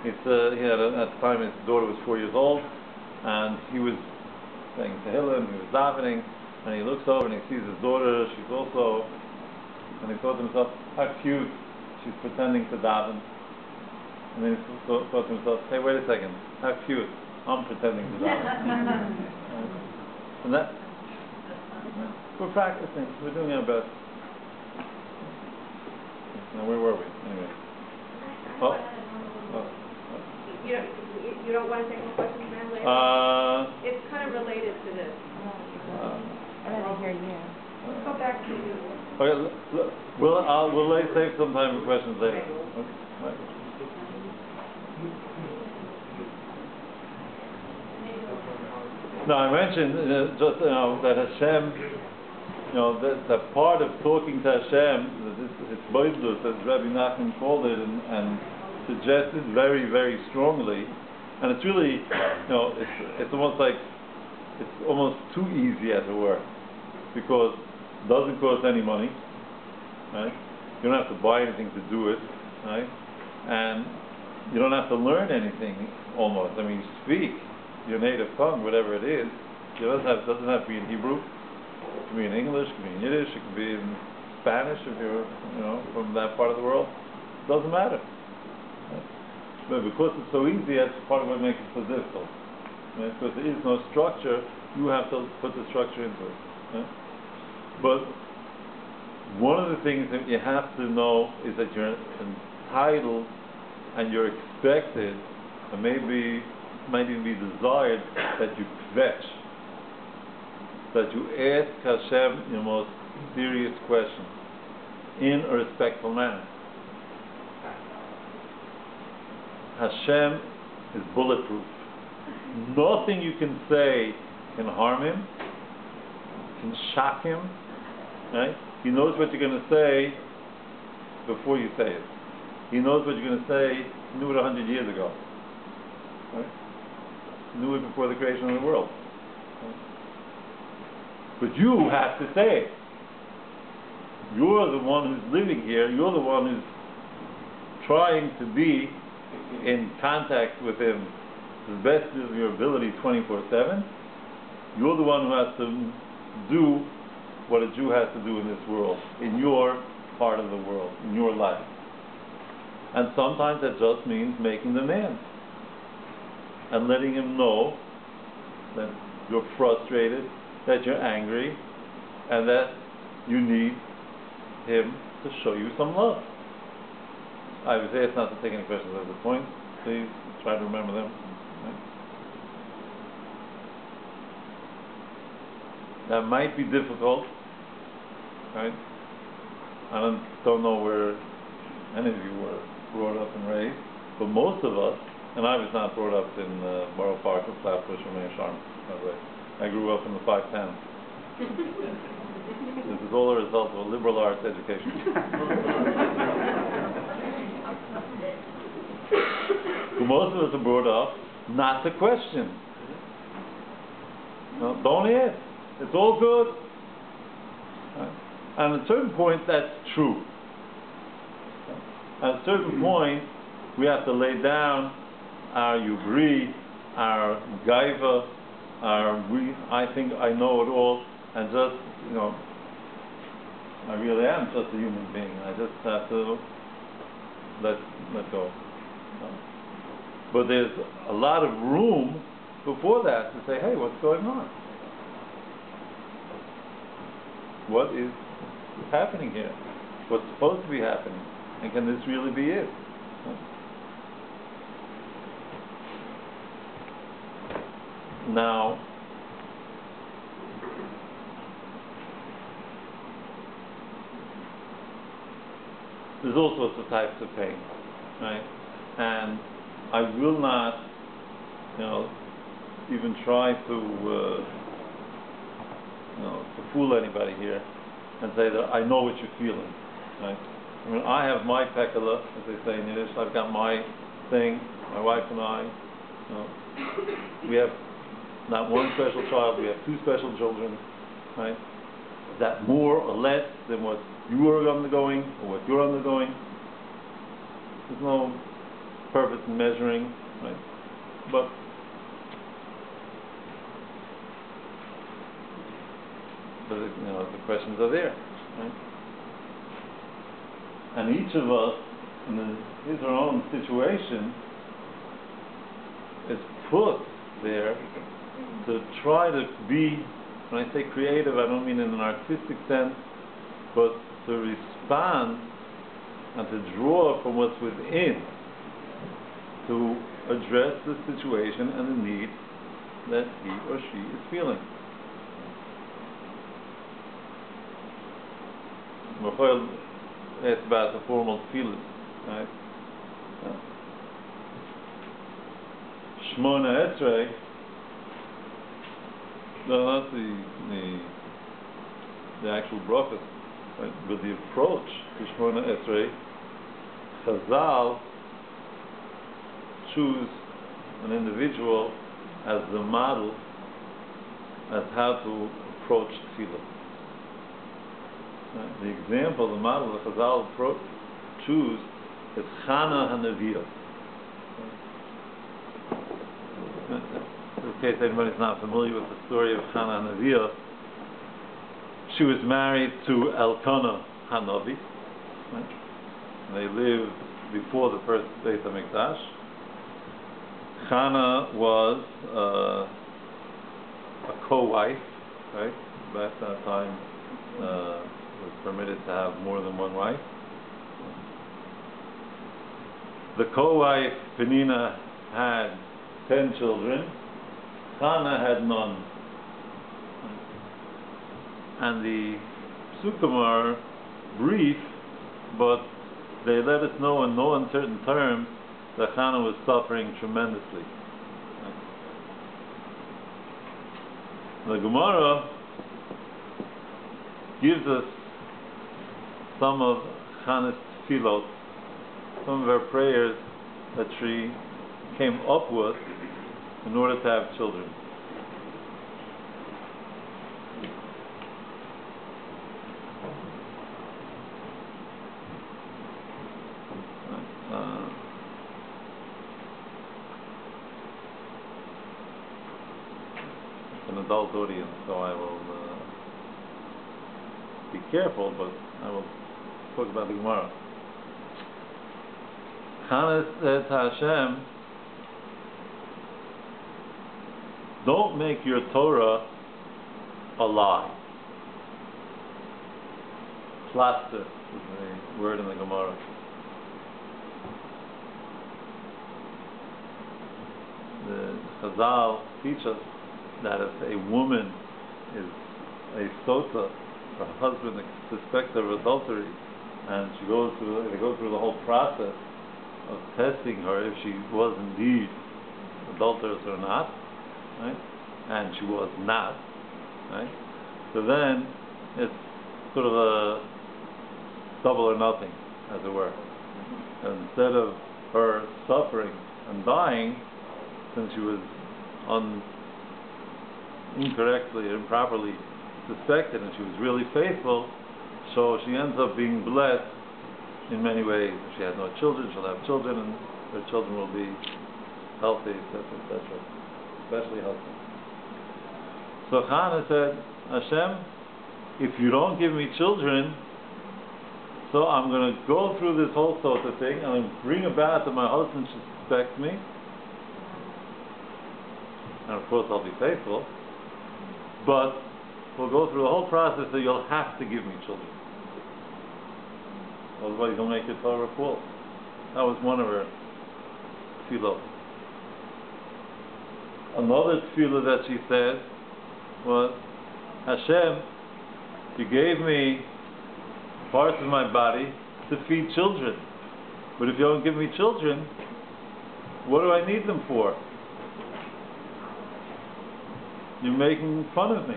he had at the time his daughter was 4 years old, and he was saying Tehillim, he was davening, and he looks over and he sees his daughter. She's also, and he thought to himself, how cute, she's pretending to daven. And then he thought to himself, hey, wait a second, how cute, I'm pretending to daven. And that, we're practicing, we're doing our best. Now, where were we? Anyway. You don't want to take more questions now later? It's kind of related to this. I didn't hear you. Let's go back to you. Okay, we'll save some time for questions later. Okay. Right. Now, I mentioned just that Hashem, that part of talking to Hashem, it's boidlus, as Rabbi Nachman called it, and suggested very, very strongly. And it's really, it's almost like, it's almost too easy, as it were, because it doesn't cost any money, right? You don't have to buy anything to do it, right? And you don't have to learn anything, almost. I mean, you speak your native tongue, whatever it is. It doesn't have to be in Hebrew. It can be in English, it can be in Yiddish, it can be in Spanish if you're, from that part of the world. It doesn't matter. Right? But because it's so easy, that's part of what makes it so difficult. Right? Because there is no structure, you have to put the structure into it. Right? But one of the things that you have to know is that you're entitled and you're expected, and might even be desired, that you kvetch, that you ask Hashem your most serious questions in a respectful manner. Hashem is bulletproof. Nothing you can say can harm him, can shock him. Right? He knows what you're going to say before you say it. He knows what you're going to say. He knew it 100 years ago. Right? He knew it before the creation of the world. Right? But you have to say it. You're the one who's living here. You're the one who's trying to be in contact with him to the best of your ability 24/7. You're the one who has to do what a Jew has to do in this world, in your part of the world, in your life. And sometimes that just means making demands and letting him know that you're frustrated, that you're angry, and that you need him to show you some love. I was asked not to take any questions at this point. Please try to remember them. Right? That might be difficult, right? I don't know where any of you were brought up and raised, but most of us, and I was not brought up in Borough Park or Flatbush or Mayor Sharm, by the way. I grew up in the 510. This is all a result of a liberal arts education. But most of us are brought up not to question. No, don't ask. It's all good. Right? And at a certain point, that's true. At a certain point, we have to lay down our yubri, our gaiva, I think I know it all, and just, I really am just a human being. I just have to let go. But there's a lot of room before that to say, hey, what's going on? What is happening here? What's supposed to be happening? And can this really be it? Now, there's all sorts of types of pain, right? And I will not, even try to fool anybody here and say that I know what you're feeling, right? I mean, I have my pekala, as they say in Yiddish. I've got my thing, my wife and I. We have not one special child, we have two special children, right? Is that more or less than what you are undergoing or what you're undergoing? There's no purpose in measuring, right? But the questions are there, right? And each of us, in his or her own situation, is put there to try to be, when I say creative, I don't mean in an artistic sense, but to respond and to draw from what's within to address the situation and the need that he or she is feeling. Michael asked about the formal feeling, right? Shmona Esrei, no, not the actual bracha, right? But the approach to Shmona Esrei, Chazal choose an individual as the model as how to approach tefillah. The example, the model that Chazal choose is Chana HaNeviah. In case anybody's not familiar with the story of Chana HaNeviah, she was married to Elkanah HaNavi. Right? They lived before the first Beit HaMikdash. Chana was a co-wife, right? Back that time, was permitted to have more than one wife. The co-wife, Penina, had 10 children. Chana had none. And the Psukim are brief, but they let us know in no uncertain terms that Chana was suffering tremendously. The Gemara gives us some of Chana's tefillot, some of her prayers that she came up with in order to have children. It's an adult audience, so I will be careful, but I will talk about the Gemara. Chana said to Hashem, don't make your Torah a lie. Plaster is the word in the Gemara. The Chazal teach us that if a woman is a sota, her husband suspects of adultery, and they go through the whole process of testing her if she was indeed adulterous or not, right? And she was not, right? So then it's sort of a double or nothing, as it were. And instead of her suffering and dying, since she was incorrectly, improperly suspected, and she was really faithful, so she ends up being blessed in many ways. If she has no children, she'll have children, and her children will be healthy, etc., etc., especially healthy. So Chana said, Hashem, if you don't give me children, so I'm going to go through this whole sort of thing, and I'm going to bring about that my husband should suspect me, and of course I'll be faithful, but we'll go through the whole process that you'll have to give me children. Otherwise you'll make your Torah full. That was one of her tefillot. Another tefillah that she said was, Hashem, you gave me parts of my body to feed children. But if you don't give me children, what do I need them for? You're making fun of me.